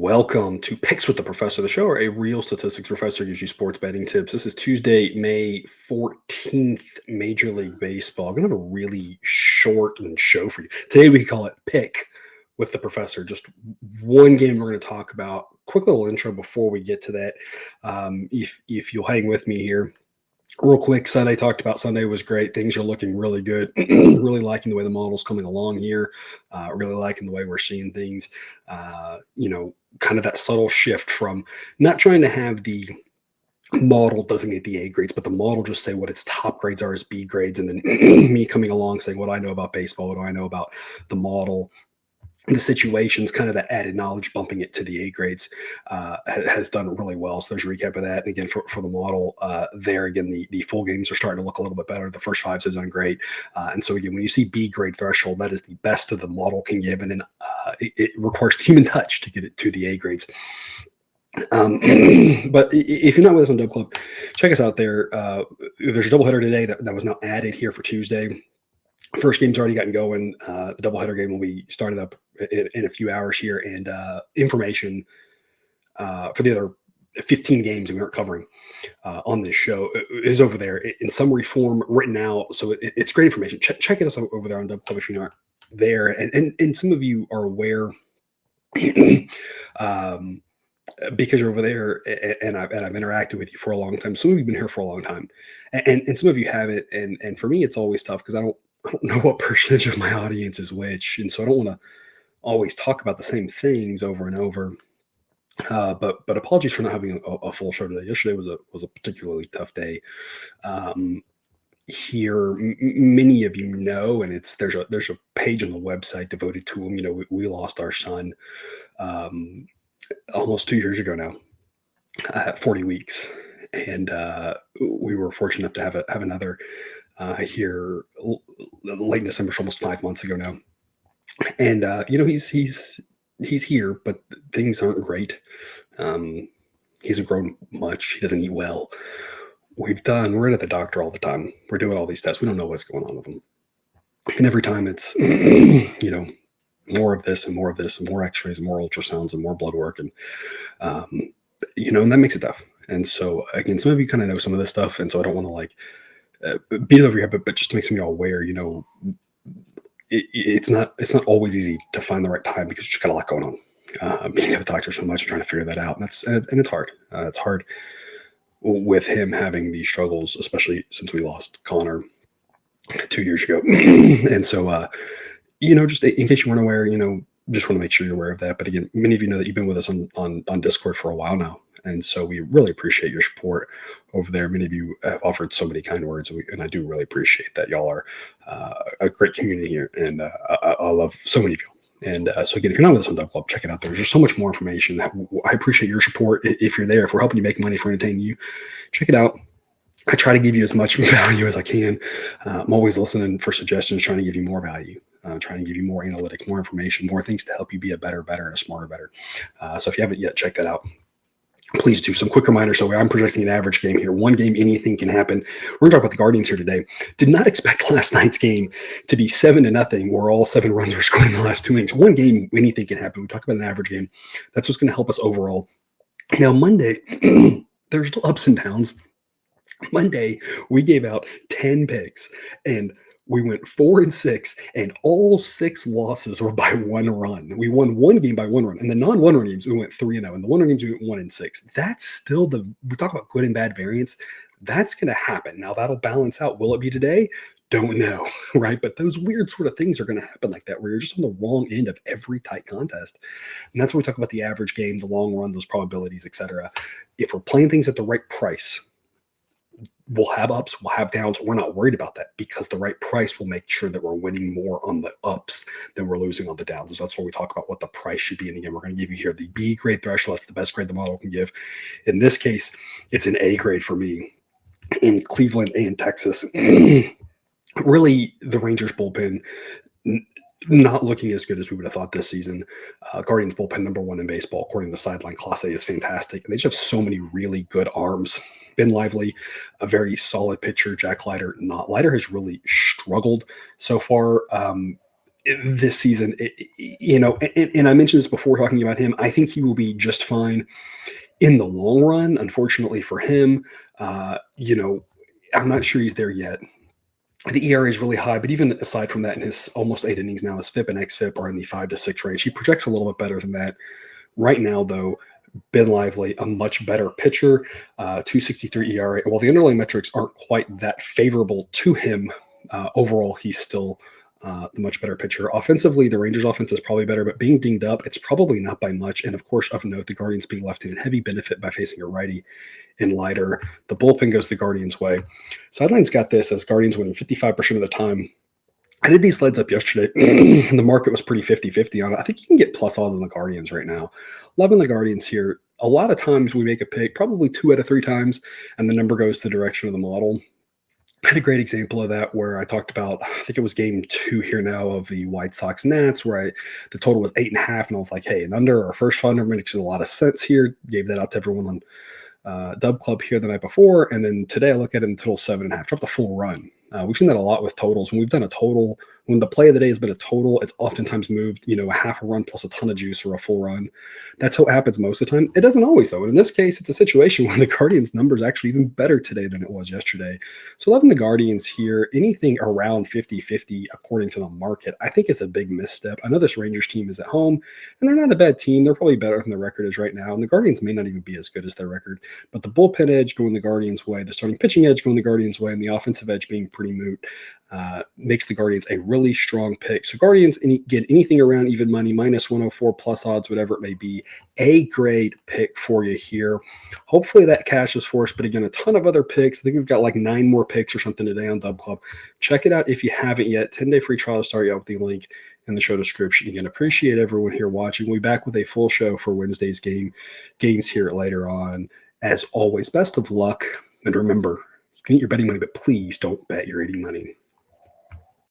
Welcome to Picks with the Professor, the show where a real statistics professor gives you sports betting tips. This is Tuesday, May 14th, Major League Baseball. I'm going to have a really short show for you. Today we call it Pick with the Professor. Just one game we're going to talk about. Quick little intro before we get to that. If you'll hang with me here. Real quick, Sunday talked about Sunday was great. Things are looking really good. Really liking the way the model's coming along here. Really liking the way we're seeing things. Kind of that subtle shift from not trying to have the model designate the A grades, but the model just say what its top grades are as B grades. And then me coming along saying what I know about baseball, what do I know about the model, the situations, kind of that added knowledge, bumping it to the A grades has done really well. So there's a recap of that. And again, for the model there, again, the full games are starting to look a little bit better. The first five has done great. And so again, when you see B grade threshold, that is the best of the model can give. And then it requires human touch to get it to the A grades. But if you're not with us on Dub Club, check us out there. There's a doubleheader today that was now added here for Tuesday. First game's already gotten going. The doubleheader game will be started up in a few hours here, and information for the other 15 games that we aren't covering on this show is over there in summary form, written out. So it's great information. Check it out over there on Dub Club if you're not there. And some of you are aware because you're over there, and I've interacted with you for a long time. Some of you've been here for a long time, and some of you haven't. And for me, it's always tough because I don't know what percentage of my audience is which. And so I don't want to always talk about the same things over and over. But apologies for not having a full show today. Yesterday was a particularly tough day. Here, many of you know, and there's a page on the website devoted to him. We lost our son almost 2 years ago now, at 40 weeks. And we were fortunate enough to have another here late December, almost 5 months ago now. And he's here, but things aren't great. He hasn't grown much. He doesn't eat well. We're in at the doctor all the time. We're doing all these tests. We don't know what's going on with him. And every time it's, more of this and more of this and more x-rays and more ultrasounds and more blood work. And, and that makes it tough. And so again, some of you kind of know some of this stuff. And so I don't want to beat it over your head, but just to make some of y'all aware, it's not always easy to find the right time because you just got a lot going on. Being at the doctor so much and trying to figure that out. And it's hard. It's hard with him having these struggles, especially since we lost Connor 2 years ago. And so, just in case you weren't aware, just want to make sure you're aware of that. But again, many of you know that you've been with us on Discord for a while now. And so we really appreciate your support over there. Many of you have offered so many kind words, and I do really appreciate that. Y'all are a great community here, and I love so many of you. And so again, if you're not with us on Dub Club, check it out. There's just so much more information. I appreciate your support. If you're there, if we're helping you make money, if we're entertaining you, check it out. I try to give you as much value as I can. I'm always listening for suggestions, trying to give you more value. Trying to give you more analytics, more information, more things to help you be a better, and a smarter, better. So if you haven't yet, check that out. Please do. Some quick reminders. So I'm projecting an average game here. One game, anything can happen. We're going to talk about the Guardians here today. Did not expect last night's game to be 7-0, where all 7 runs were scored in the last 2 innings. One game, anything can happen. We talk about an average game. That's what's going to help us overall. Now, Monday, there's still ups and downs. Monday, we gave out 10 picks, and we went 4-6, and all 6 losses were by 1 run. We won one game by 1 run. And the non-1 run games, we went 3-0. And the 1 run games, we went 1-6. That's still we talk about good and bad variance. That's going to happen. Now, that'll balance out. Will it be today? Don't know, right? But those weird sort of things are going to happen like that, where you're just on the wrong end of every tight contest. And that's when we talk about the average game, the long run, those probabilities, etc. If we're playing things at the right price, we'll have ups, we'll have downs. We're not worried about that because the right price will make sure that we're winning more on the ups than we're losing on the downs. So that's where we talk about what the price should be. And again, we're going to give you here the B grade threshold. That's the best grade the model can give. In this case, it's an A grade for me in Cleveland and Texas. Really, the Rangers bullpen not looking as good as we would have thought this season. Guardians bullpen number 1 in baseball, according to Sideline Class A, is fantastic. And they just have so many really good arms. Ben Lively, a very solid pitcher. Jack Leiter, not. Leiter has really struggled so far. this season, and I mentioned this before talking about him. I think he will be just fine in the long run. Unfortunately for him, I'm not sure he's there yet. The ERA is really high, but even aside from that, in his almost 8 innings now, his FIP and XFIP are in the 5 to 6 range. He projects a little bit better than that. Right now, though, Ben Lively, a much better pitcher, 2.63 ERA. While the underlying metrics aren't quite that favorable to him, overall, he's still the much better pitcher. Offensively, the Rangers' offense is probably better, but being dinged up, it's probably not by much. And of course, of note, the Guardians being left in heavy benefit by facing a righty in Leiter. The bullpen goes the Guardians' way. Sideline's got this as Guardians winning 55% of the time. I did these leads up yesterday, and the market was pretty 50-50 on it. I think you can get plus odds on the Guardians right now. Loving the Guardians here. A lot of times we make a pick, probably 2 out of 3 times, and the number goes the direction of the model. I had a great example of that where I talked about, I think it was game 2 here now of the White Sox Nats, where the total was 8.5, and I was like, hey, an under or first funder makes a lot of sense here. Gave that out to everyone on Dub Club here the night before, and then today I look at it in total 7.5, dropped a full run. We've seen that a lot with totals. When we've done a total, when the play of the day has been a total, it's oftentimes moved, a half a run plus a ton of juice or a full run. That's how it happens most of the time. It doesn't always, though. And in this case, it's a situation where the Guardians' number is actually even better today than it was yesterday. So loving the Guardians here, anything around 50-50 according to the market, I think is a big misstep. I know this Rangers team is at home, and they're not a bad team. They're probably better than the record is right now. And the Guardians may not even be as good as their record. But the bullpen edge going the Guardians' way, the starting pitching edge going the Guardians' way, and the offensive edge being pretty moot, makes the Guardians a really strong pick. So Guardians get anything around even money, minus 104 plus odds, whatever it may be, a great pick for you here. Hopefully that cashes for us, but again, a ton of other picks. I think we've got like 9 more picks or something today on Dub Club. Check it out if you haven't yet. 10-day free trial to start you out with the link in the show description. Again, appreciate everyone here watching. We'll be back with a full show for Wednesday's games here later on. As always, best of luck, and remember, you can eat your betting money, but please don't bet your eating money.